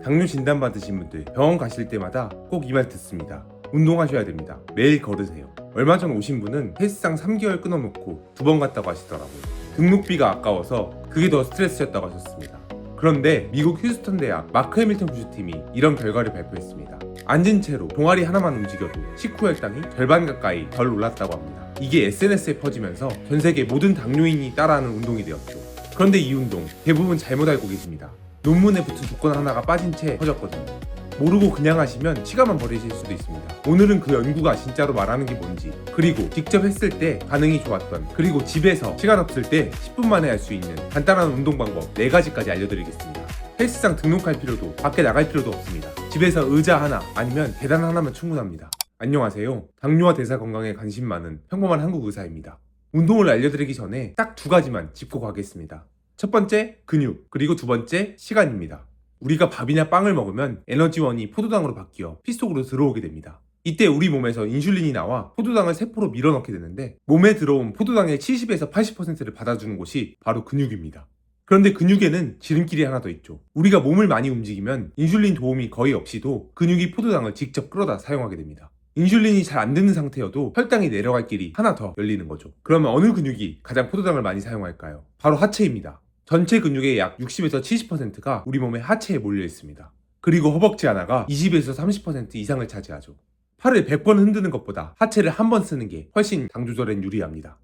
당뇨 진단 받으신 분들 병원 가실 때마다 꼭 이 말 듣습니다. 운동하셔야 됩니다. 매일 걸으세요. 얼마 전 오신 분은 헬스장 3개월 끊어놓고 2번 갔다고 하시더라고요. 등록비가 아까워서 그게 더 스트레스였다고 하셨습니다. 그런데 미국 휴스턴 대학 마크 해밀턴 부주팀이 이런 결과를 발표했습니다. 앉은 채로 종아리 하나만 움직여도 식후 혈당이 절반 가까이 덜 올랐다고 합니다. 이게 SNS에 퍼지면서 전 세계 모든 당뇨인이 따라하는 운동이 되었죠. 그런데 이 운동 대부분 잘못 알고 계십니다. 논문에 붙은 조건 하나가 빠진 채 퍼졌거든요. 모르고 그냥 하시면 시간만 버리실 수도 있습니다. 오늘은 그 연구가 진짜로 말하는 게 뭔지, 그리고 직접 했을 때 반응이 좋았던, 그리고 집에서 시간 없을 때 10분 만에 할 수 있는 간단한 운동 방법 4가지까지 알려드리겠습니다. 헬스장 등록할 필요도 밖에 나갈 필요도 없습니다. 집에서 의자 하나 아니면 계단 하나면 충분합니다. 안녕하세요. 당뇨와 대사 건강에 관심 많은 평범한 한국 의사입니다. 운동을 알려드리기 전에 딱 2가지만 짚고 가겠습니다. 첫 번째, 근육, 그리고 2번째, 시간입니다. 우리가 밥이나 빵을 먹으면 에너지원이 포도당으로 바뀌어 피 속으로 들어오게 됩니다. 이때 우리 몸에서 인슐린이 나와 포도당을 세포로 밀어넣게 되는데 몸에 들어온 포도당의 70에서 80%를 받아주는 곳이 바로 근육입니다. 그런데 근육에는 지름길이 하나 더 있죠. 우리가 몸을 많이 움직이면 인슐린 도움이 거의 없이도 근육이 포도당을 직접 끌어다 사용하게 됩니다. 인슐린이 잘 안 되는 상태여도 혈당이 내려갈 길이 하나 더 열리는 거죠. 그러면 어느 근육이 가장 포도당을 많이 사용할까요? 바로 하체입니다. 전체 근육의 약 60에서 70%가 우리 몸의 하체에 몰려 있습니다. 그리고 허벅지 하나가 20에서 30% 이상을 차지하죠. 팔을 100번 흔드는 것보다 하체를 한 번 쓰는 게 훨씬 당 조절엔 유리합니다.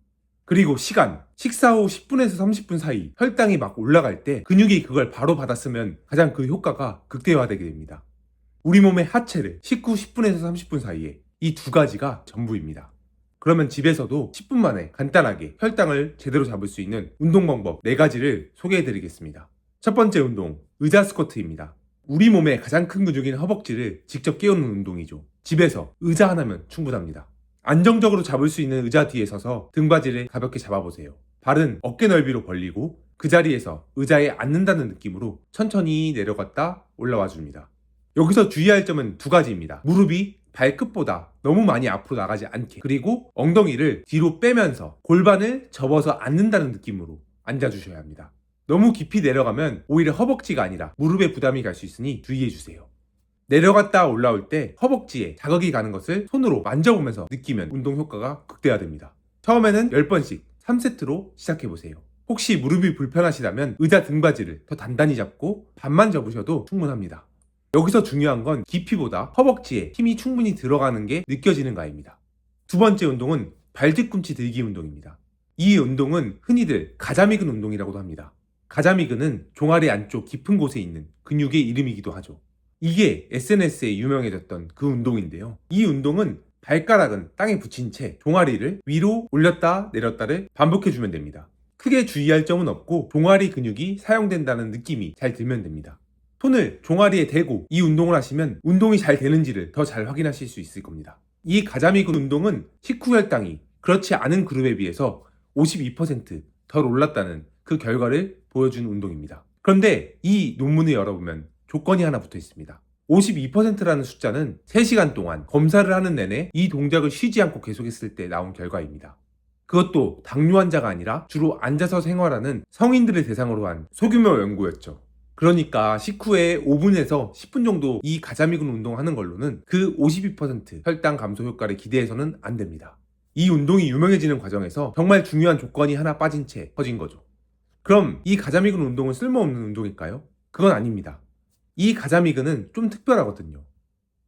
그리고 시간, 식사 후 10분에서 30분 사이 혈당이 막 올라갈 때 근육이 그걸 바로 받았으면 가장 그 효과가 극대화되게 됩니다. 우리 몸의 하체를 식후 10분에서 30분 사이에 이 2가지가 전부입니다. 그러면 집에서도 10분 만에 간단하게 혈당을 제대로 잡을 수 있는 운동 방법 4가지를 소개해드리겠습니다. 첫 번째 운동, 의자 스쿼트입니다. 우리 몸의 가장 큰 근육인 허벅지를 직접 깨우는 운동이죠. 집에서 의자 하나면 충분합니다. 안정적으로 잡을 수 있는 의자 뒤에 서서 등받이를 가볍게 잡아보세요. 발은 어깨 넓이로 벌리고 그 자리에서 의자에 앉는다는 느낌으로 천천히 내려갔다 올라와 줍니다. 여기서 주의할 점은 2가지입니다. 무릎이 발끝보다 너무 많이 앞으로 나가지 않게, 그리고 엉덩이를 뒤로 빼면서 골반을 접어서 앉는다는 느낌으로 앉아주셔야 합니다. 너무 깊이 내려가면 오히려 허벅지가 아니라 무릎에 부담이 갈 수 있으니 주의해주세요. 내려갔다 올라올 때 허벅지에 자극이 가는 것을 손으로 만져보면서 느끼면 운동 효과가 극대화됩니다. 처음에는 10번씩 3세트로 시작해보세요. 혹시 무릎이 불편하시다면 의자 등받이를 더 단단히 잡고 반만 접으셔도 충분합니다. 여기서 중요한 건 깊이보다 허벅지에 힘이 충분히 들어가는 게 느껴지는가입니다. 2번째 운동은 발뒤꿈치 들기 운동입니다. 이 운동은 흔히들 가자미근 운동이라고도 합니다. 가자미근은 종아리 안쪽 깊은 곳에 있는 근육의 이름이기도 하죠. 이게 SNS에 유명해졌던 그 운동인데요. 이 운동은 발가락은 땅에 붙인 채 종아리를 위로 올렸다 내렸다를 반복해주면 됩니다. 크게 주의할 점은 없고 종아리 근육이 사용된다는 느낌이 잘 들면 됩니다. 손을 종아리에 대고 이 운동을 하시면 운동이 잘 되는지를 더 잘 확인하실 수 있을 겁니다. 이 가자미근 운동은 식후 혈당이 그렇지 않은 그룹에 비해서 52%덜 올랐다는 그 결과를 보여준 운동입니다. 그런데 이 논문을 열어보면 조건이 하나 붙어 있습니다. 52%라는 숫자는 3시간 동안 검사를 하는 내내 이 동작을 쉬지 않고 계속했을 때 나온 결과입니다. 그것도 당뇨 환자가 아니라 주로 앉아서 생활하는 성인들을 대상으로 한 소규모 연구였죠. 그러니까 식후에 5분에서 10분 정도 이 가자미근 운동하는 걸로는 그 52% 혈당 감소 효과를 기대해서는 안 됩니다. 이 운동이 유명해지는 과정에서 정말 중요한 조건이 하나 빠진 채 퍼진 거죠. 그럼 이 가자미근 운동은 쓸모없는 운동일까요? 그건 아닙니다. 이 가자미근은 좀 특별하거든요.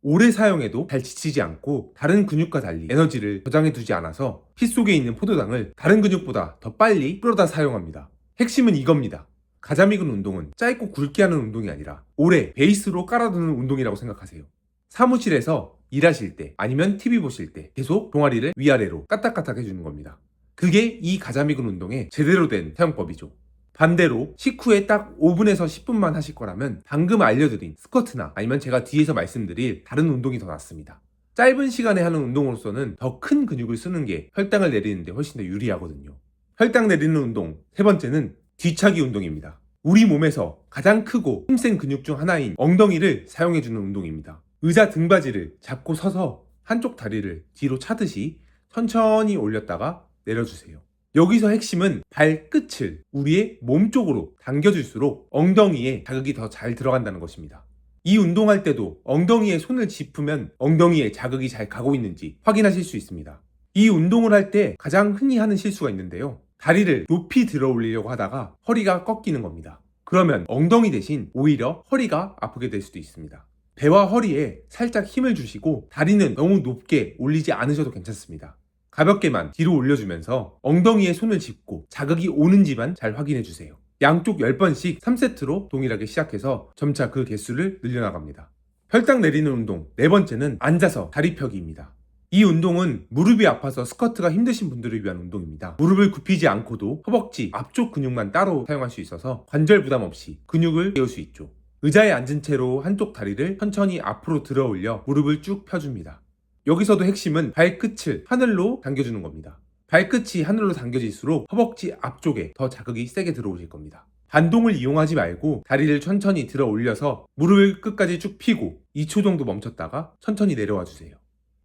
오래 사용해도 잘 지치지 않고 다른 근육과 달리 에너지를 저장해 두지 않아서 피 속에 있는 포도당을 다른 근육보다 더 빨리 끌어다 사용합니다. 핵심은 이겁니다. 가자미근 운동은 짧고 굵게 하는 운동이 아니라 오래 베이스로 깔아두는 운동이라고 생각하세요. 사무실에서 일하실 때 아니면 TV 보실 때 계속 종아리를 위아래로 까딱까딱 해주는 겁니다. 그게 이 가자미근 운동의 제대로 된 사용법이죠. 반대로 식후에 딱 5분에서 10분만 하실 거라면 방금 알려드린 스쿼트나 아니면 제가 뒤에서 말씀드릴 다른 운동이 더 낫습니다. 짧은 시간에 하는 운동으로서는 더 큰 근육을 쓰는 게 혈당을 내리는데 훨씬 더 유리하거든요. 혈당 내리는 운동 3번째는 뒤차기 운동입니다. 우리 몸에서 가장 크고 힘센 근육 중 하나인 엉덩이를 사용해주는 운동입니다. 의자 등받이를 잡고 서서 한쪽 다리를 뒤로 차듯이 천천히 올렸다가 내려주세요. 여기서 핵심은 발끝을 우리의 몸 쪽으로 당겨줄수록 엉덩이에 자극이 더 잘 들어간다는 것입니다. 이 운동할 때도 엉덩이에 손을 짚으면 엉덩이에 자극이 잘 가고 있는지 확인하실 수 있습니다. 이 운동을 할 때 가장 흔히 하는 실수가 있는데요. 다리를 높이 들어 올리려고 하다가 허리가 꺾이는 겁니다. 그러면 엉덩이 대신 오히려 허리가 아프게 될 수도 있습니다. 배와 허리에 살짝 힘을 주시고 다리는 너무 높게 올리지 않으셔도 괜찮습니다. 가볍게만 뒤로 올려주면서 엉덩이에 손을 짚고 자극이 오는지만 잘 확인해 주세요. 양쪽 10번씩 3세트로 동일하게 시작해서 점차 그 개수를 늘려나갑니다. 혈당 내리는 운동 네 번째는 앉아서 다리 펴기입니다. 이 운동은 무릎이 아파서 스쿼트가 힘드신 분들을 위한 운동입니다. 무릎을 굽히지 않고도 허벅지 앞쪽 근육만 따로 사용할 수 있어서 관절 부담 없이 근육을 깨울 수 있죠. 의자에 앉은 채로 한쪽 다리를 천천히 앞으로 들어 올려 무릎을 쭉 펴줍니다. 여기서도 핵심은 발끝을 하늘로 당겨주는 겁니다. 발끝이 하늘로 당겨질수록 허벅지 앞쪽에 더 자극이 세게 들어오실 겁니다. 반동을 이용하지 말고 다리를 천천히 들어 올려서 무릎을 끝까지 쭉 펴고 2초 정도 멈췄다가 천천히 내려와 주세요.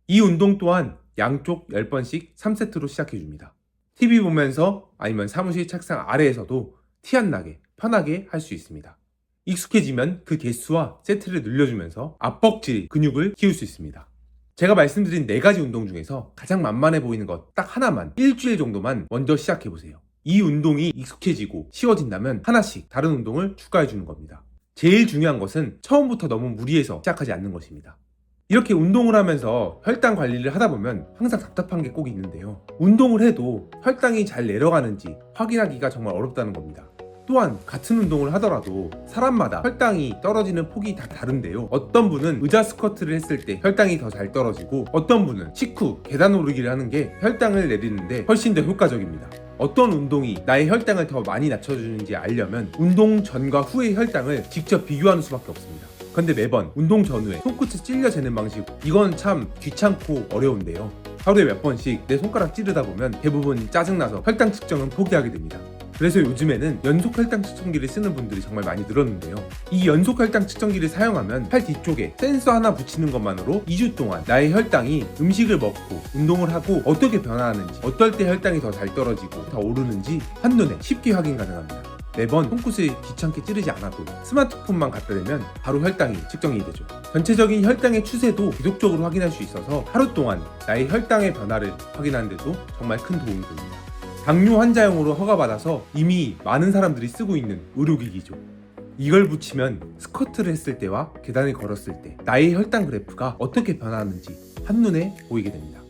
이 운동 또한 양쪽 10번씩 3세트로 시작해줍니다. TV 보면서 아니면 사무실 책상 아래에서도 티 안 나게 편하게 할 수 있습니다. 익숙해지면 그 개수와 세트를 늘려주면서 앞벅지 근육을 키울 수 있습니다. 제가 말씀드린 4가지 운동 중에서 가장 만만해 보이는 것 딱 하나만 일주일 정도만 먼저 시작해보세요. 이 운동이 익숙해지고 쉬워진다면 하나씩 다른 운동을 추가해주는 겁니다. 제일 중요한 것은 처음부터 너무 무리해서 시작하지 않는 것입니다. 이렇게 운동을 하면서 혈당 관리를 하다 보면 항상 답답한 게 꼭 있는데요. 운동을 해도 혈당이 잘 내려가는지 확인하기가 정말 어렵다는 겁니다. 또한 같은 운동을 하더라도 사람마다 혈당이 떨어지는 폭이 다 다른데요. 어떤 분은 의자 스쿼트를 했을 때 혈당이 더 잘 떨어지고 어떤 분은 식후 계단 오르기를 하는 게 혈당을 내리는데 훨씬 더 효과적입니다. 어떤 운동이 나의 혈당을 더 많이 낮춰주는지 알려면 운동 전과 후의 혈당을 직접 비교하는 수밖에 없습니다. 근데 매번 운동 전후에 손끝을 찔려 재는 방식, 이건 참 귀찮고 어려운데요. 하루에 몇 번씩 내 손가락 찌르다 보면 대부분 짜증나서 혈당 측정은 포기하게 됩니다. 그래서 요즘에는 연속 혈당 측정기를 쓰는 분들이 정말 많이 늘었는데요. 이 연속 혈당 측정기를 사용하면 팔 뒤쪽에 센서 하나 붙이는 것만으로 2주 동안 나의 혈당이 음식을 먹고 운동을 하고 어떻게 변화하는지, 어떨 때 혈당이 더 잘 떨어지고 더 오르는지 한눈에 쉽게 확인 가능합니다. 매번 손끝을 귀찮게 찌르지 않아도 스마트폰만 갖다 대면 바로 혈당이 측정이 되죠. 전체적인 혈당의 추세도 지속적으로 확인할 수 있어서 하루 동안 나의 혈당의 변화를 확인하는 데도 정말 큰 도움이 됩니다. 당뇨 환자용으로 허가받아서 이미 많은 사람들이 쓰고 있는 의료기기죠. 이걸 붙이면 스쿼트를 했을 때와 계단을 걸었을 때 나의 혈당 그래프가 어떻게 변화하는지 한눈에 보이게 됩니다.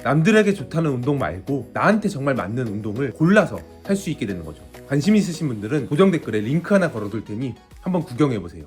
남들에게 좋다는 운동 말고 나한테 정말 맞는 운동을 골라서 할 수 있게 되는 거죠. 관심 있으신 분들은 고정 댓글에 링크 하나 걸어둘 테니 한번 구경해보세요.